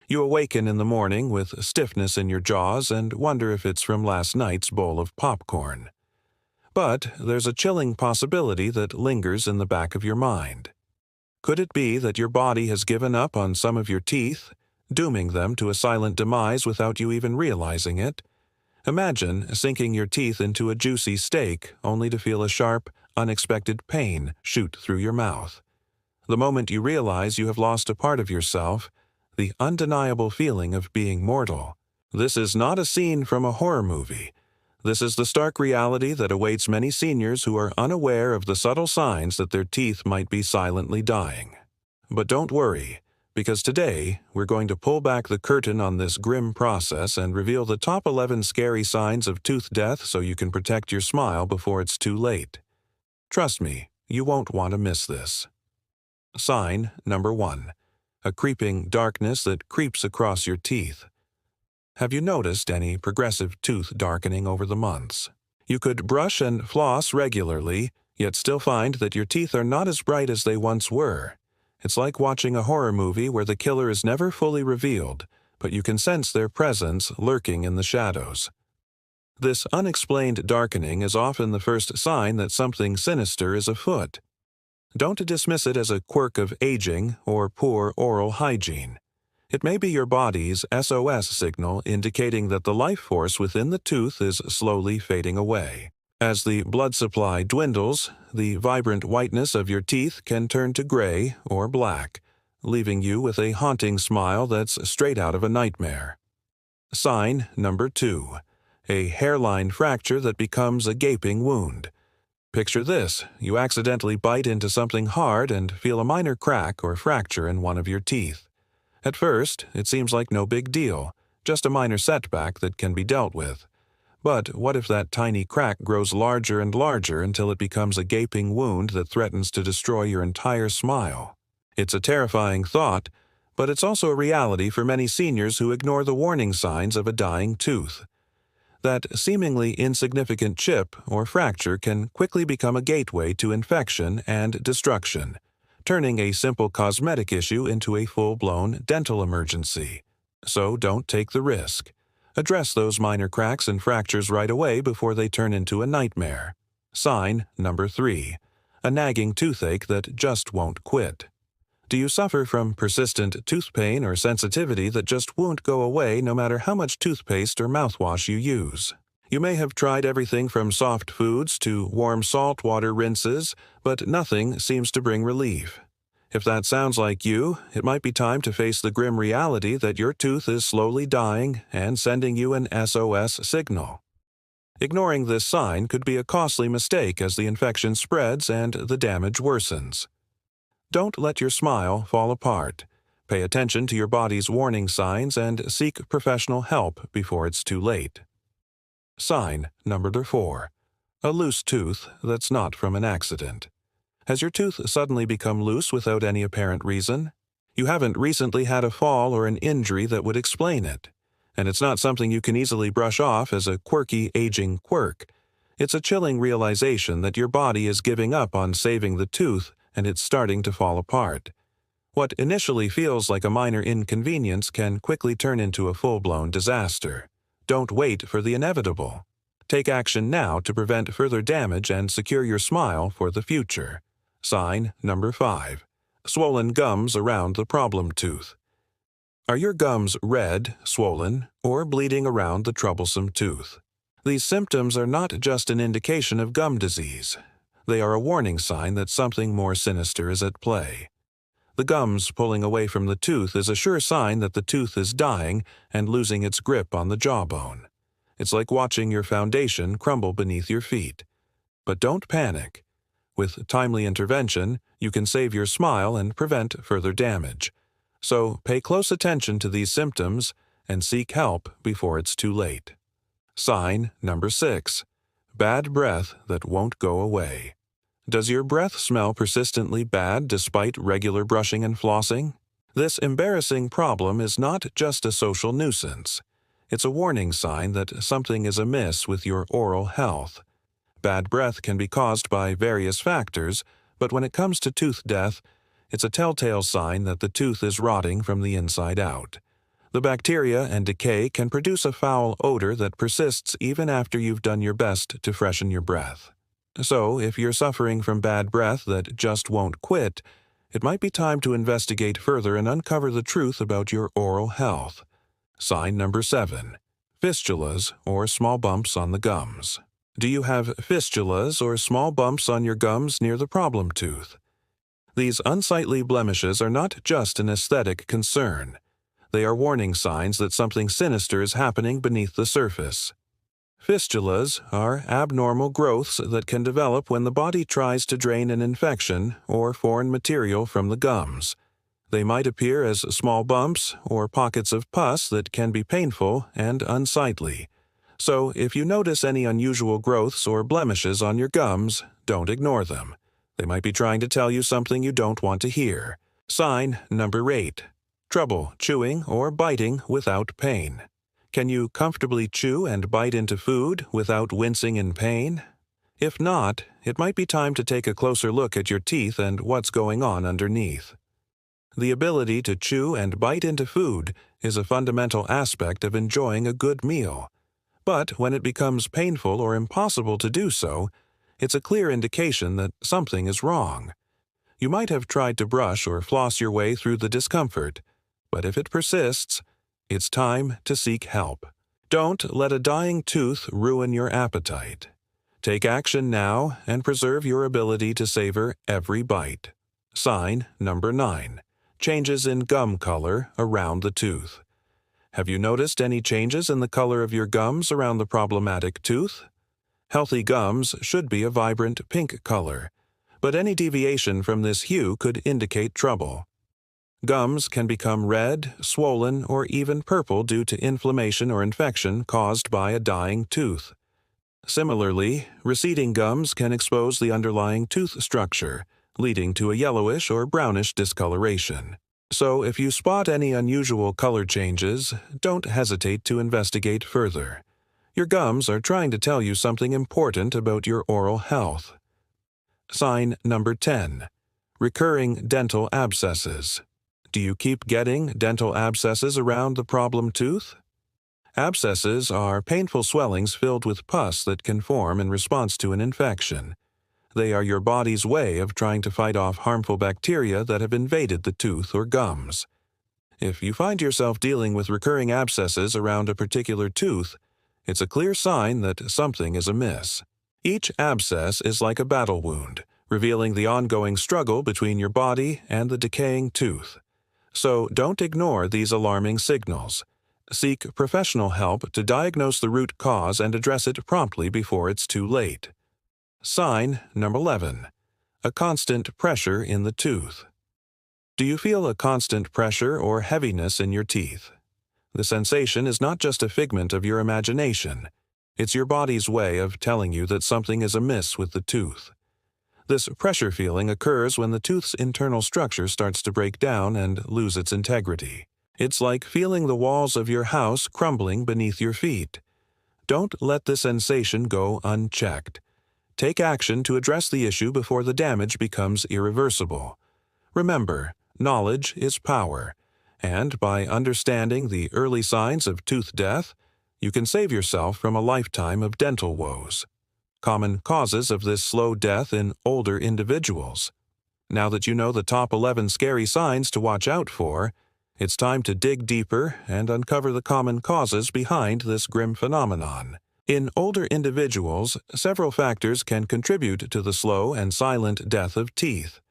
You awaken in the morning with stiffness in your jaws and wonder if it's from last night's bowl of popcorn. But there's a chilling possibility that lingers in the back of your mind. Could it be that your body has given up on some of your teeth, dooming them to a silent demise without you even realizing it? Imagine sinking your teeth into a juicy steak only to feel a sharp, unexpected pain shoot through your mouth. The moment you realize you have lost a part of yourself, the undeniable feeling of being mortal. This is not a scene from a horror movie. This is the stark reality that awaits many seniors who are unaware of the subtle signs that their teeth might be silently dying. But don't worry, because today we're going to pull back the curtain on this grim process and reveal the top 11 scary signs of tooth death so you can protect your smile before it's too late. Trust me, you won't want to miss this. Sign number 1. A creeping darkness that creeps across your teeth. Have you noticed any progressive tooth darkening over the months? You could brush and floss regularly, yet still find that your teeth are not as bright as they once were. It's like watching a horror movie where the killer is never fully revealed, but you can sense their presence lurking in the shadows. This unexplained darkening is often the first sign that something sinister is afoot. Don't dismiss it as a quirk of aging or poor oral hygiene. It may be your body's SOS signal indicating that the life force within the tooth is slowly fading away. As the blood supply dwindles, the vibrant whiteness of your teeth can turn to gray or black, leaving you with a haunting smile that's straight out of a nightmare. Sign number 2. A hairline fracture that becomes a gaping wound. Picture this: you accidentally bite into something hard and feel a minor crack or fracture in one of your teeth. At first, it seems like no big deal, just a minor setback that can be dealt with. But what if that tiny crack grows larger and larger until it becomes a gaping wound that threatens to destroy your entire smile? It's a terrifying thought, but it's also a reality for many seniors who ignore the warning signs of a dying tooth. That seemingly insignificant chip or fracture can quickly become a gateway to infection and destruction, turning a simple cosmetic issue into a full-blown dental emergency. So don't take the risk. Address those minor cracks and fractures right away before they turn into a nightmare. Sign number 3. A nagging toothache that just won't quit. Do you suffer from persistent tooth pain or sensitivity that just won't go away no matter how much toothpaste or mouthwash you use? You may have tried everything from soft foods to warm saltwater rinses, but nothing seems to bring relief. If that sounds like you, it might be time to face the grim reality that your tooth is slowly dying and sending you an SOS signal. Ignoring this sign could be a costly mistake as the infection spreads and the damage worsens. Don't let your smile fall apart. Pay attention to your body's warning signs and seek professional help before it's too late. Sign number 4. A loose tooth that's not from an accident. Has your tooth suddenly become loose without any apparent reason? You haven't recently had a fall or an injury that would explain it. And it's not something you can easily brush off as a quirky aging quirk. It's a chilling realization that your body is giving up on saving the tooth and it's starting to fall apart. What initially feels like a minor inconvenience can quickly turn into a full-blown disaster. Don't wait for the inevitable. Take action now to prevent further damage and secure your smile for the future. Sign number 5. Swollen gums around the problem tooth. Are your gums red, swollen, or bleeding around the troublesome tooth? These symptoms are not just an indication of gum disease. They are a warning sign that something more sinister is at play. The gums pulling away from the tooth is a sure sign that the tooth is dying and losing its grip on the jawbone. It's like watching your foundation crumble beneath your feet. But don't panic. With timely intervention, you can save your smile and prevent further damage. So pay close attention to these symptoms and seek help before it's too late. Sign number 6. Bad breath that won't go away. Does your breath smell persistently bad despite regular brushing and flossing? This embarrassing problem is not just a social nuisance. It's a warning sign that something is amiss with your oral health. Bad breath can be caused by various factors, but when it comes to tooth death, it's a telltale sign that the tooth is rotting from the inside out. The bacteria and decay can produce a foul odor that persists even after you've done your best to freshen your breath. So, if you're suffering from bad breath that just won't quit, it might be time to investigate further and uncover the truth about your oral health. Sign number 7. Fistulas or small bumps on the gums. Do you have fistulas or small bumps on your gums near the problem tooth? These unsightly blemishes are not just an aesthetic concern. They are warning signs that something sinister is happening beneath the surface. Fistulas are abnormal growths that can develop when the body tries to drain an infection or foreign material from the gums. They might appear as small bumps or pockets of pus that can be painful and unsightly. So, if you notice any unusual growths or blemishes on your gums, don't ignore them. They might be trying to tell you something you don't want to hear. Sign number 8. Trouble chewing or biting without pain. Can you comfortably chew and bite into food without wincing in pain? If not, it might be time to take a closer look at your teeth and what's going on underneath. The ability to chew and bite into food is a fundamental aspect of enjoying a good meal. But when it becomes painful or impossible to do so, it's a clear indication that something is wrong. You might have tried to brush or floss your way through the discomfort, but if it persists, it's time to seek help. Don't let a dying tooth ruin your appetite. Take action now and preserve your ability to savor every bite. Sign number 9. Changes in gum color around the tooth. Have you noticed any changes in the color of your gums around the problematic tooth? Healthy gums should be a vibrant pink color, but any deviation from this hue could indicate trouble. Gums can become red, swollen, or even purple due to inflammation or infection caused by a dying tooth. Similarly, receding gums can expose the underlying tooth structure, leading to a yellowish or brownish discoloration. So, if you spot any unusual color changes, don't hesitate to investigate further. Your gums are trying to tell you something important about your oral health. Sign number 10. Recurring dental abscesses. Do you keep getting dental abscesses around the problem tooth? Abscesses are painful swellings filled with pus that can form in response to an infection. They are your body's way of trying to fight off harmful bacteria that have invaded the tooth or gums. If you find yourself dealing with recurring abscesses around a particular tooth, it's a clear sign that something is amiss. Each abscess is like a battle wound, revealing the ongoing struggle between your body and the decaying tooth. So don't ignore these alarming signals. Seek professional help to diagnose the root cause and address it promptly before it's too late. Sign number 11. A constant pressure in the tooth. Do you feel a constant pressure or heaviness in your teeth? The sensation is not just a figment of your imagination. It's your body's way of telling you that something is amiss with the tooth. This pressure feeling occurs when the tooth's internal structure starts to break down and lose its integrity. It's like feeling the walls of your house crumbling beneath your feet. Don't let the sensation go unchecked. Take action to address the issue before the damage becomes irreversible. Remember, knowledge is power, and by understanding the early signs of tooth death, you can save yourself from a lifetime of dental woes. Common causes of this slow death in older individuals. Now that you know the top 11 scary signs to watch out for, it's time to dig deeper and uncover the common causes behind this grim phenomenon. In older individuals, several factors can contribute to the slow and silent death of teeth.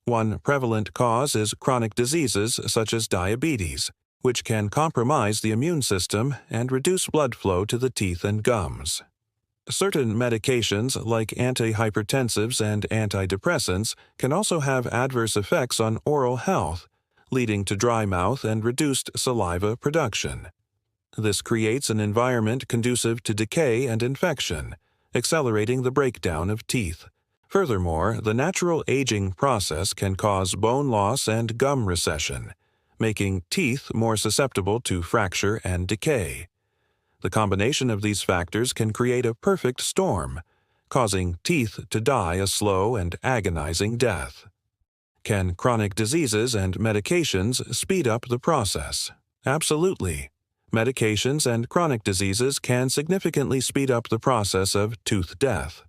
One prevalent cause is chronic diseases such as diabetes, which can compromise the immune system and reduce blood flow to the teeth and gums. Certain medications like antihypertensives and antidepressants can also have adverse effects on oral health, leading to dry mouth and reduced saliva production. This creates an environment conducive to decay and infection, accelerating the breakdown of teeth. Furthermore, the natural aging process can cause bone loss and gum recession, making teeth more susceptible to fracture and decay. The combination of these factors can create a perfect storm, causing teeth to die a slow and agonizing death. Can chronic diseases and medications speed up the process? Absolutely. Medications and chronic diseases can significantly speed up the process of tooth death.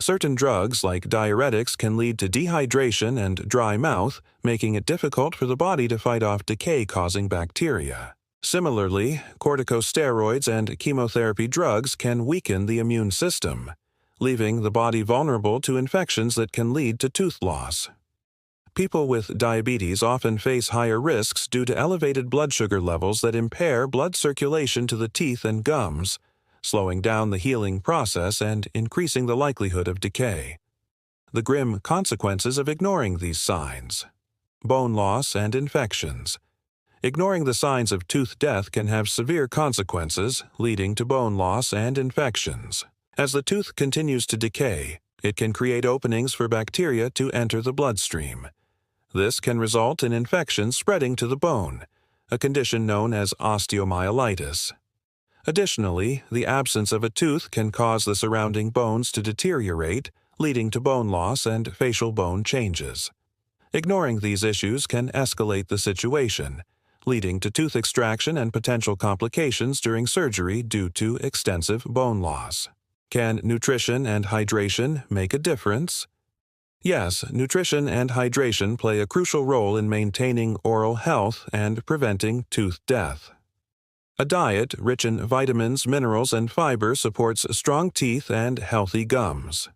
Certain drugs, like diuretics, can lead to dehydration and dry mouth, making it difficult for the body to fight off decay-causing bacteria. Similarly, corticosteroids and chemotherapy drugs can weaken the immune system, leaving the body vulnerable to infections that can lead to tooth loss. People with diabetes often face higher risks due to elevated blood sugar levels that impair blood circulation to the teeth and gums, slowing down the healing process and increasing the likelihood of decay. The grim consequences of ignoring these signs. Bone loss and infections. Ignoring the signs of tooth death can have severe consequences, leading to bone loss and infections. As the tooth continues to decay, it can create openings for bacteria to enter the bloodstream. This can result in infections spreading to the bone, a condition known as osteomyelitis. Additionally, the absence of a tooth can cause the surrounding bones to deteriorate, leading to bone loss and facial bone changes. Ignoring these issues can escalate the situation, leading to tooth extraction and potential complications during surgery due to extensive bone loss. Can nutrition and hydration make a difference? Yes, nutrition and hydration play a crucial role in maintaining oral health and preventing tooth death. A diet rich in vitamins, minerals, and fiber supports strong teeth and healthy gums.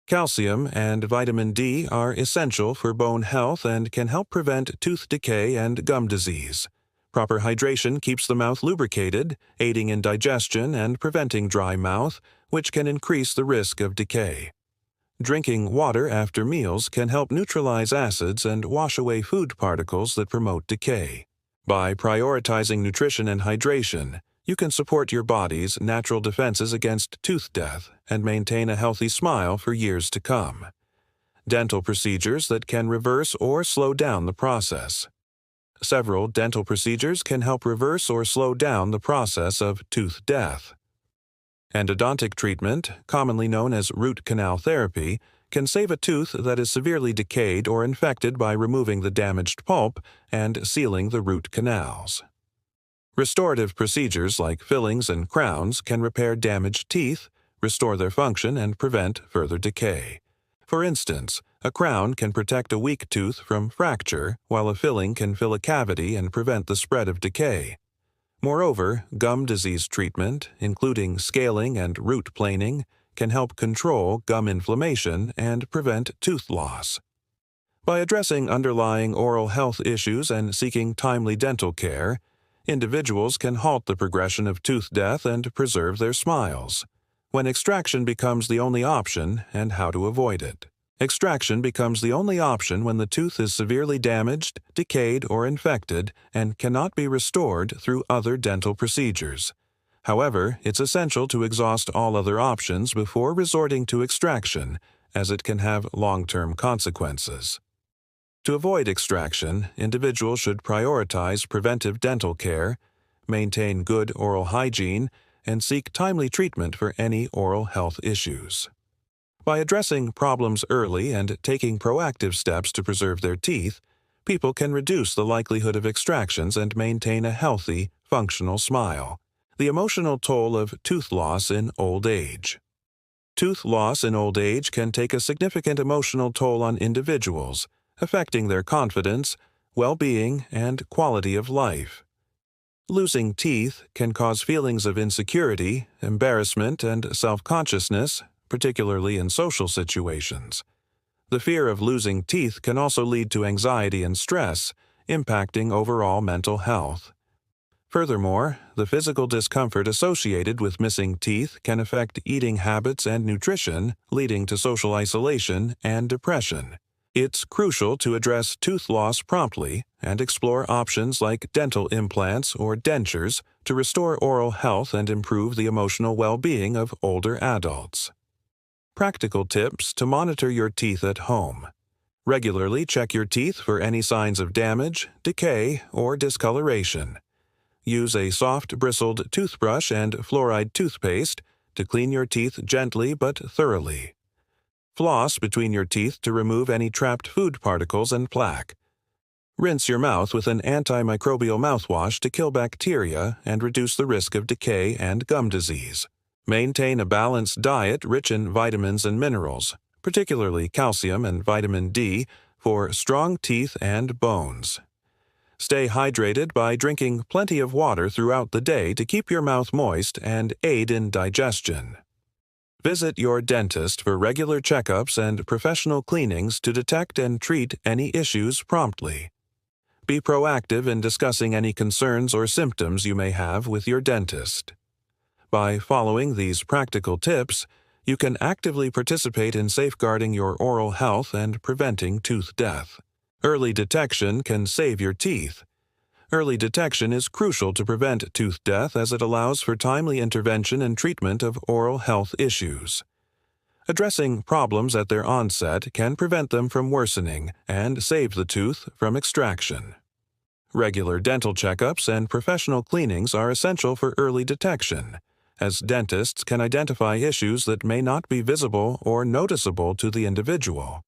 Calcium and vitamin D are essential for bone health and can help prevent tooth decay and gum disease. Proper hydration keeps the mouth lubricated, aiding in digestion and preventing dry mouth, which can increase the risk of decay. Drinking water after meals can help neutralize acids and wash away food particles that promote decay. By prioritizing nutrition and hydration, you can support your body's natural defenses against tooth death and maintain a healthy smile for years to come. Dental procedures that can reverse or slow down the process. Several dental procedures can help reverse or slow down the process of tooth death. Endodontic treatment, commonly known as root canal therapy, can save a tooth that is severely decayed or infected by removing the damaged pulp and sealing the root canals. Restorative procedures like fillings and crowns can repair damaged teeth, restore their function, and prevent further decay. For instance, a crown can protect a weak tooth from fracture, while a filling can fill a cavity and prevent the spread of decay. Moreover, gum disease treatment, including scaling and root planing, can help control gum inflammation and prevent tooth loss. By addressing underlying oral health issues and seeking timely dental care, individuals can halt the progression of tooth death and preserve their smiles. When extraction becomes the only option, and how to avoid it. Extraction becomes the only option when the tooth is severely damaged, decayed, or infected and cannot be restored through other dental procedures. However, it's essential to exhaust all other options before resorting to extraction, as it can have long-term consequences. To avoid extraction, individuals should prioritize preventive dental care, maintain good oral hygiene, and seek timely treatment for any oral health issues. By addressing problems early and taking proactive steps to preserve their teeth, people can reduce the likelihood of extractions and maintain a healthy, functional smile. The emotional toll of tooth loss in old age. Tooth loss in old age can take a significant emotional toll on individuals, affecting their confidence, well-being, and quality of life. Losing teeth can cause feelings of insecurity, embarrassment, and self-consciousness, particularly in social situations. The fear of losing teeth can also lead to anxiety and stress, impacting overall mental health. Furthermore, the physical discomfort associated with missing teeth can affect eating habits and nutrition, leading to social isolation and depression. It's crucial to address tooth loss promptly and explore options like dental implants or dentures to restore oral health and improve the emotional well-being of older adults. Practical tips to monitor your teeth at home. Regularly check your teeth for any signs of damage, decay, or discoloration. Use a soft, bristled toothbrush and fluoride toothpaste to clean your teeth gently but thoroughly. Floss between your teeth to remove any trapped food particles and plaque. Rinse your mouth with an antimicrobial mouthwash to kill bacteria and reduce the risk of decay and gum disease. Maintain a balanced diet rich in vitamins and minerals, particularly calcium and vitamin D, for strong teeth and bones. Stay hydrated by drinking plenty of water throughout the day to keep your mouth moist and aid in digestion. Visit your dentist for regular checkups and professional cleanings to detect and treat any issues promptly. Be proactive in discussing any concerns or symptoms you may have with your dentist. By following these practical tips, you can actively participate in safeguarding your oral health and preventing tooth death. Early detection can save your teeth. Early detection is crucial to prevent tooth death as it allows for timely intervention and treatment of oral health issues. Addressing problems at their onset can prevent them from worsening and save the tooth from extraction. Regular dental checkups and professional cleanings are essential for early detection, as dentists can identify issues that may not be visible or noticeable to the individual.